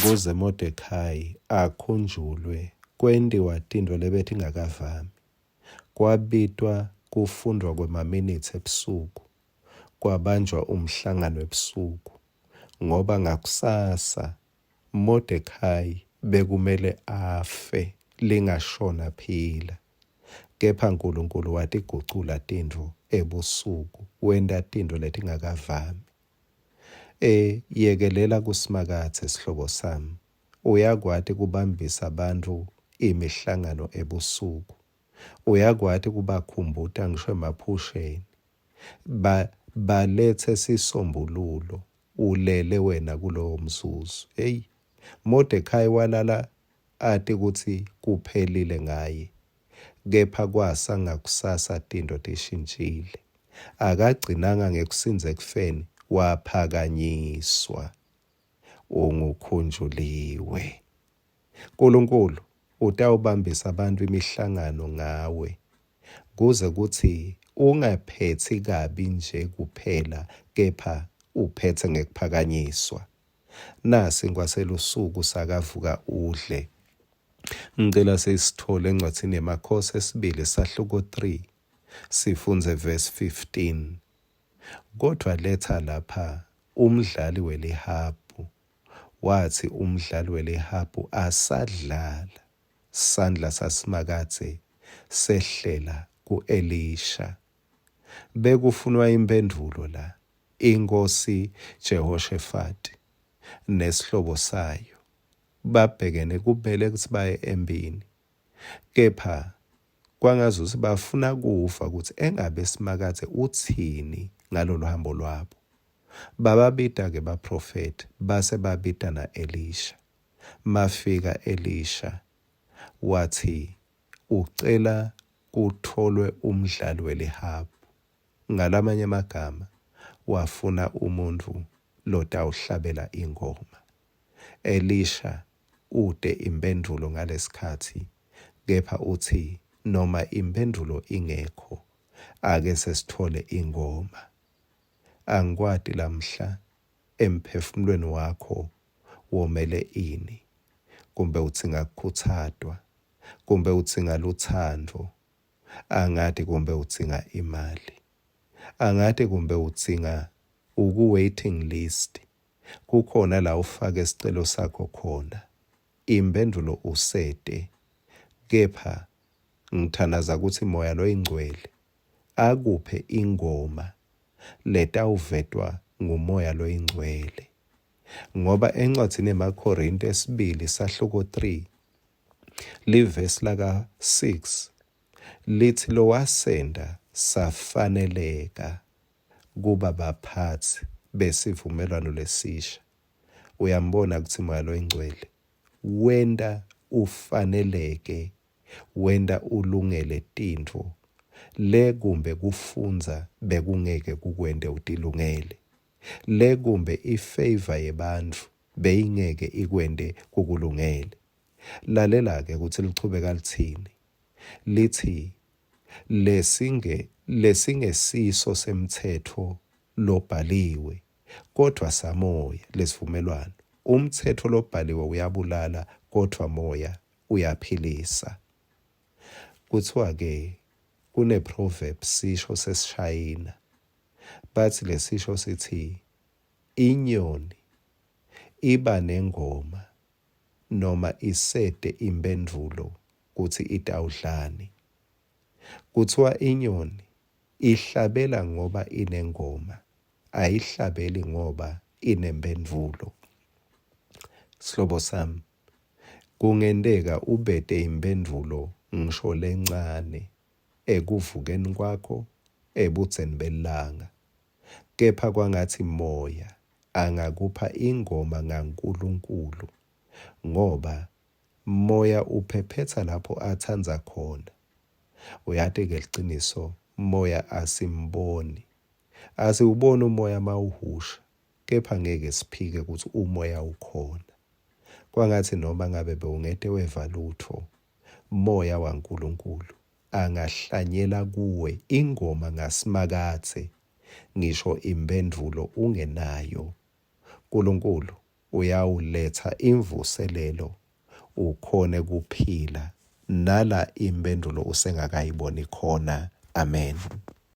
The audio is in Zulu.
kuze Mordekhai akhunjulwe kwentiwa tintfo lebethi ngakavami. Kwabitwa kufundwa kwemaminithi ebusuku, kwabanjwa umhlangano ebusuku, ngoba ngakusasa Mordekhai bekumele afe lingashona phila. Kepha uNkulunkulu watigucula tintfo ebusuku, wenta tintfo letingakavami. Yekelela kusimakathe sihlobo sami. Uyakwati kubambisa abantu imihlangano ebusuku. Uyakwati kubakhumbuta ngisho emaphusheni. Balethe sisombululo. Ulele wena kulowo mzuzu. Mordekhai walala ati ukuthi kuphelile ngaye. Kepha kwasa ngakusasa tintfo tishintshile. Akagcinanga ngekusinza ekufeni, waphakanyiswa. Ungukhunjuliwe. uNkulunkulu utawubambisa abantu imihlangano ngawe, kuze kuthi ungaphethi kabi nje kuphela, kepha uphethe ngekuphakanyiswa. Nasi ngwaselusuku sakavuka udle. Ngicela sisithole encwadzini yeMakhosi 2:3 sifunze verse 15. Kodwa letha lapha umdlali welihabhu. Wathi umdlali welihabhu asadlala, sandla sasimakathe sehlela ku-Elisha. Bekufunwa impendulo la. Inkosi Jehoshafati nesihlobo sayo babhekene kubele ukuthi baye empini. Kepha kwangazuthi bafuna kufa ukuthi engabe simakathe uthini ngalolu hambo lwabo. Bababida-ke baprofeti, base babida na-Elisha. Mafika Elisha wathi ucela kutholwe umdlali welihabhu. Ngalamanye amagama wafuna umuntu lotawuhlabela ingoma. Elisha ude impendulo ngalesikhathi, kepha uthi noma impendulo ingekho, ake sesithole ingoma. Angikwati lamhla emphefumulweni wakho womele ini, kumbe utsinga kukhuthadwa, kumbe utsinga luthando, angati kumbe utsinga imali, angati kumbe utsinga uku-waiting list. Kukhona la ufake isicelo sakho khona, impendulo usete. Kepha ngithandaza ukuthi moya loyingcwele akuphe ingoma letawuvetwa ngumoya loyingcwele. Ngoba encwadzini yeMakorinte 2:3 livesi laka 6 lithi lo wasenda safaneleka kuba baphathi besivumelwano lesisha. Uyambona ukuthi moya loyingcwele wenda ufaneleke, wenda ulungele tintfo le kumbe kufunza bekungeke kukwende utilungele, le kumbe ifavor yebantu beyingeke ikwende kukulungele. Lalela-ke ukuthi lichubeka lithini. Lithi lesingesiso semthetho lobhaliwe, kodwa samoya lesivumelwano. Umthetho lobhaliwe uyabulala, kodwa moya uyaphilisa. Kuthiwa-ke kune-proverb sisho sesishayina. Bathi lesisho sithi inyoni iba nengoma noma isede impendulo kuthi itawudlani. Kuthiwa inyoni ihlabela ngoba inengoma, ayihlabeli ngoba inempendulo. Sihlobo sami, kungendeka ubete impendulo ngisho lencane ekuvukeni kwakho, ebudzeni belanga. Kepha kwangathi moya angakupha ingoma ngaNkulunkulu, ngoba moya uphephetha lapho athanza khona. Uyati-ke liciniso, moya asimboni. Asiwuboni umoya mawuhusha, kepha ngeke siphike ukuthi umoya ukhona. Kwangathi noma ngabe bewungete weva lutho, moya waNkulunkulu angahlanyela kuwe ingoma ngasimakathe, ngisho impendulo ungenayo. uNkulunkulu uyawuletha imvuselelo ukhone kuphila nala impendulo usengakayiboni khona. Amen.